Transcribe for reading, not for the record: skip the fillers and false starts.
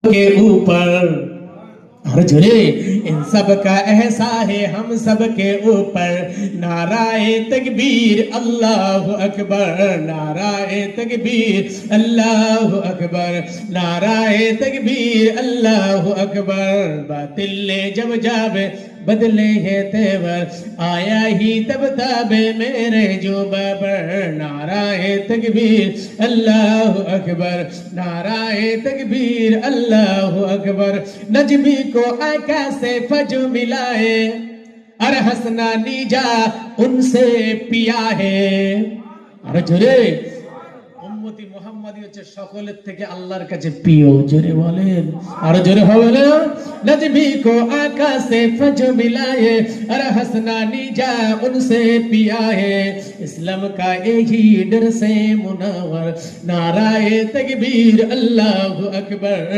के ऊपर हर जुरे इन सब का एहसा है हम सब के ऊपर। नाराए तकबीर अल्लाह अकबर, नाराए तकबीर अल्लाह अकबर, नाराए तकबीर अल्लाह अकबर। बातिल ने जब जाबे बदले है तेवर, आया ही तब ताबे मेरे जो बाबर। नाराए तकबीर अल्लाह अकबर, नाराए तकबीर अल्लाह अकबर। नजमी को आका से फजो मिलाए, अरे हसना नीजा उनसे पिया है। अरे जुरे উম্মতি মুহাম্মাদি হচ্ছে সকলের থেকে আল্লাহর কাছে প্রিয়। জোরে বলেন, আরো জোরে হবে না? नजमी को आका से फजो मिलाए, अरे हसना नीजा उनसे पिया है। इस्लाम का एक ही डर से मुनव्वर, नाराए तकबीर अल्लाह अकबर।